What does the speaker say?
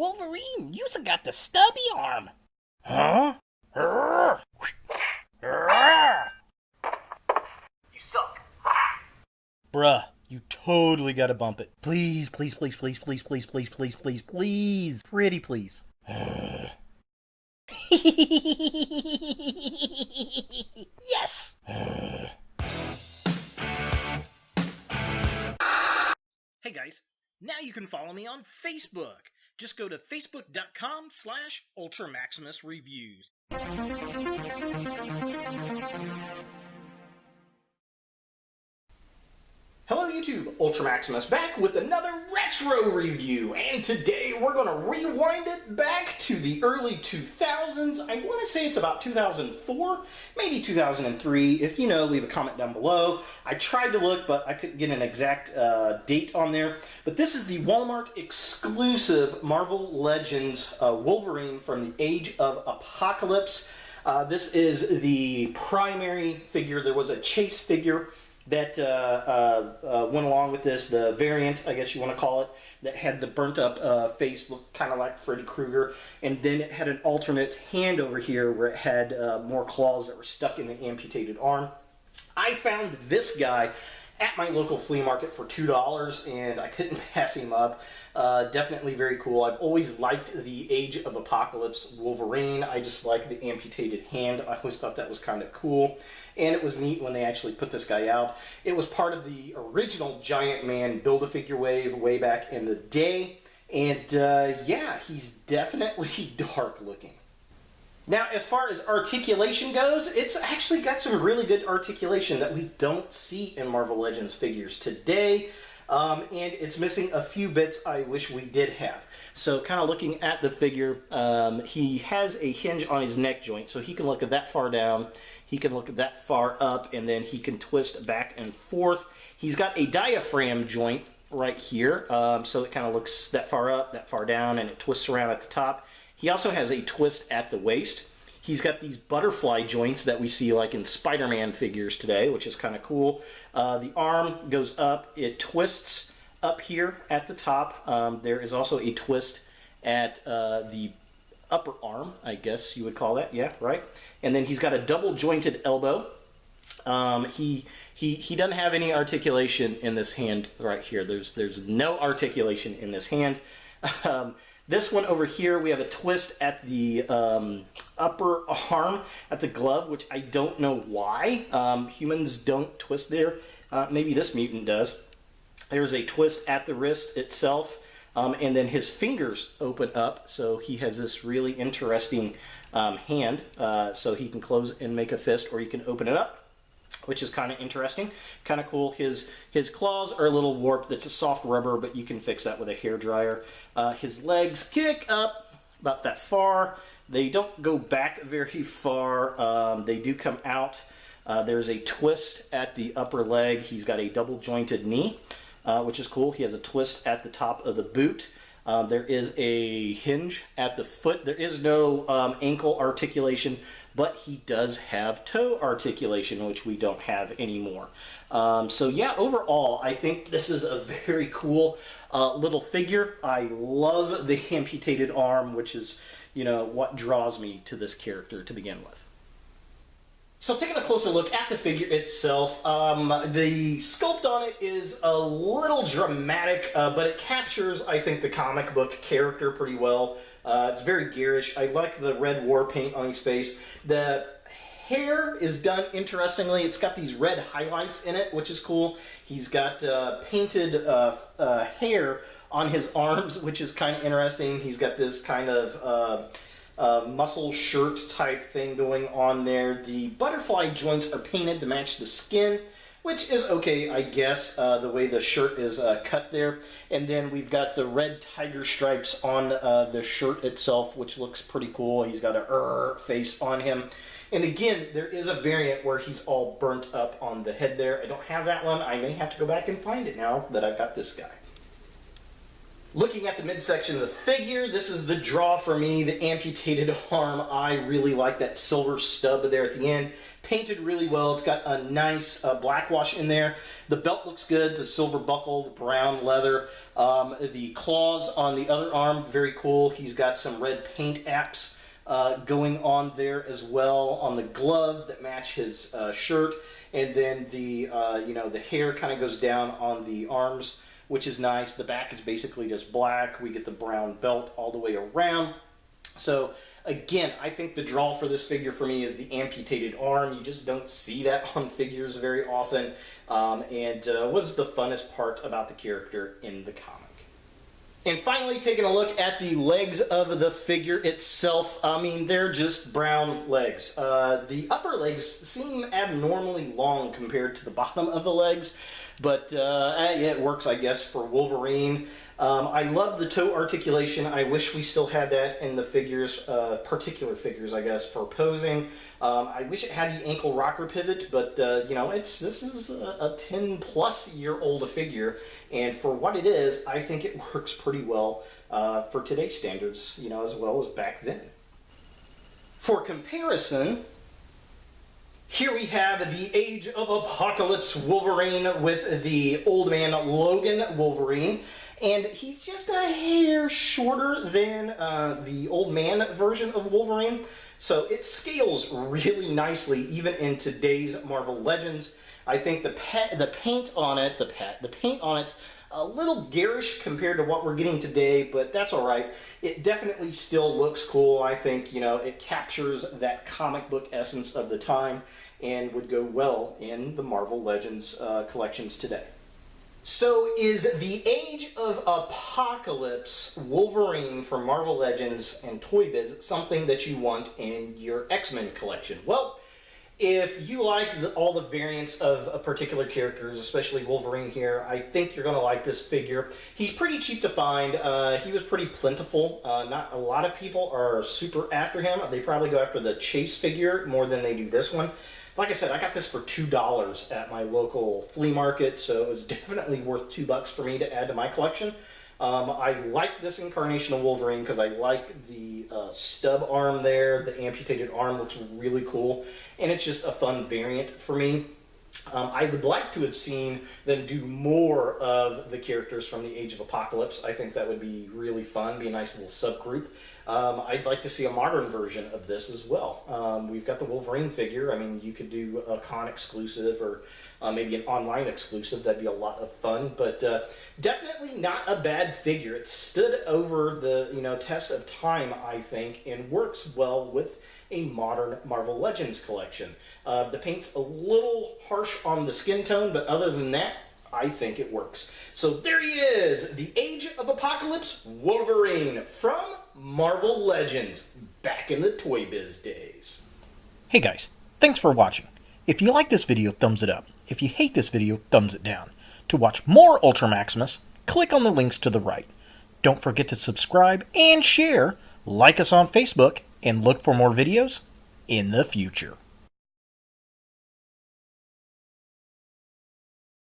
Wolverine, you's got the stubby arm. Huh? You suck. Bruh, you totally gotta bump it. Please, please, please, please, please, please, please, please, please, please. Pretty please. Yes! Hey guys, now you can follow me on Facebook. Just go to facebook.com/UltraMaximusReviews. Hello YouTube, Ultra Maximus back with another retro review, and today we're going to rewind it back to the early 2000s. I want to say it's about 2004, maybe 2003. If you know, leave a comment down below. I tried to look, but I couldn't get an exact date on there. But this is the Walmart exclusive Marvel Legends Wolverine from the Age of Apocalypse. This is the primary figure. There was a chase figure that went along with this, the variant, I guess you want to call it, that had the burnt up face, looked kind of like Freddy Krueger, and then it had an alternate hand over here where it had more claws that were stuck in the amputated arm. I found this guy at my local flea market for $2, and I couldn't pass him up. Definitely very cool. I've always liked the Age of Apocalypse Wolverine. I just like the amputated hand. I always thought that was kind of cool. And it was neat when they actually put this guy out. It was part of the original Giant Man Build-A-Figure wave way back in the day. And yeah, he's definitely dark looking. Now, as far as articulation goes, it's actually got some really good articulation that we don't see in Marvel Legends figures today. And it's missing a few bits I wish we did have. So kind of looking at the figure, he has a hinge on his neck joint, so he can look that far down, he can look that far up, and then he can twist back and forth. He's got a diaphragm joint right here, so it kind of looks that far up, that far down, and it twists around at the top. He also has a twist at the waist. He's got these butterfly joints that we see like in Spider-Man figures today, which is kind of cool. The arm goes up, it twists up here at the top. There is also a twist at the upper arm, I guess you would call that, yeah, right? And then he's got a double jointed elbow. He doesn't have any articulation in this hand right here. There's no articulation in this hand. This one over here, we have a twist at the upper arm, at the glove, which I don't know why. Humans don't twist there. Maybe this mutant does. There's a twist at the wrist itself, and then his fingers open up, so he has this really interesting hand. So he can close and make a fist, or you can open it up, which is kind of interesting, kind of cool. His claws are a little warped. That's a soft rubber, but you can fix that with a hair dryer. His legs kick up about that far. They don't go back very far. They do come out. There's a twist at the upper leg. He's got a double jointed knee, which is cool. He has a twist at the top of the boot. There is a hinge at the foot. There is no ankle articulation, but he does have toe articulation, which we don't have anymore. So yeah, overall, I think this is a very cool little figure. I love the amputated arm, which is, you know, what draws me to this character to begin with. So taking a closer look at the figure itself, the sculpt on it is a little dramatic, but it captures, I think, the comic book character pretty well. It's very garish. I like the red war paint on his face. The hair is done interestingly. It's got these red highlights in it, which is cool. He's got painted hair on his arms, which is kind of interesting. He's got this kind of muscle shirt type thing going on there. The butterfly joints are painted to match the skin, which is okay, I guess, the way the shirt is cut there. And then we've got the red tiger stripes on the shirt itself, which looks pretty cool. He's got a face on him. And again, there is a variant where he's all burnt up on the head there. I don't have that one. I may have to go back and find it now that I've got this guy. Looking at the midsection of the figure, this is the draw for me, the amputated arm. I really like that silver stub there at the end. Painted really well. It's got a nice black wash in there. The belt looks good, the silver buckle, the brown leather. The claws on the other arm, very cool. He's got some red paint apps going on there as well on the glove that match his shirt. And then the, the hair kind of goes down on the arms, which is nice. The back is basically just black. We get the brown belt all the way around. So again, I think the draw for this figure for me is the amputated arm. You just don't see that on figures very often. Was the funnest part about the character in the comic. And finally, taking a look at the legs of the figure itself. I mean, they're just brown legs. The upper legs seem abnormally long compared to the bottom of the legs, but yeah, it works, I guess, for Wolverine. I love the toe articulation. I wish we still had that in the figures, particular figures, I guess, for posing. I wish it had the ankle rocker pivot, but this is a 10-plus-year-old figure, and for what it is, I think it works pretty well for today's standards, as well as back then. For comparison, here we have the Age of Apocalypse Wolverine with the Old Man Logan Wolverine. And he's just a hair shorter than the Old Man version of Wolverine. So it scales really nicely, even in today's Marvel Legends. I think the paint on it's a little garish compared to what we're getting today, but that's all right. It definitely still looks cool. I think, it captures that comic book essence of the time and would go well in the Marvel Legends collections today. So is the Age of Apocalypse Wolverine from Marvel Legends and Toy Biz something that you want in your X-Men collection? Well, if you like all the variants of particular characters, especially Wolverine here, I think you're going to like this figure. He's pretty cheap to find. He was pretty plentiful. Not a lot of people are super after him. They probably go after the Chase figure more than they do this one. Like I said, I got this for $2 at my local flea market, so it was definitely worth $2 for me to add to my collection. I like this incarnation of Wolverine because I like the stub arm there. The amputated arm looks really cool, and it's just a fun variant for me. I would like to have seen them do more of the characters from the Age of Apocalypse. I think that would be really fun, be a nice little subgroup. I'd like to see a modern version of this as well. We've got the Wolverine figure. I mean, you could do a con exclusive or maybe an online exclusive. That'd be a lot of fun, but definitely not a bad figure. It stood over the test of time, I think, and works well with a modern Marvel Legends collection. The paint's a little harsh on the skin tone, but other than that, I think it works. So there he is, the Age of Apocalypse Wolverine from Marvel Legends, back in the Toy Biz days. Hey guys, thanks for watching. If you like this video, thumbs it up. If you hate this video, thumbs it down. To watch more Ultra Maximus, click on the links to the right. Don't forget to subscribe and share, like us on Facebook, and look for more videos in the future.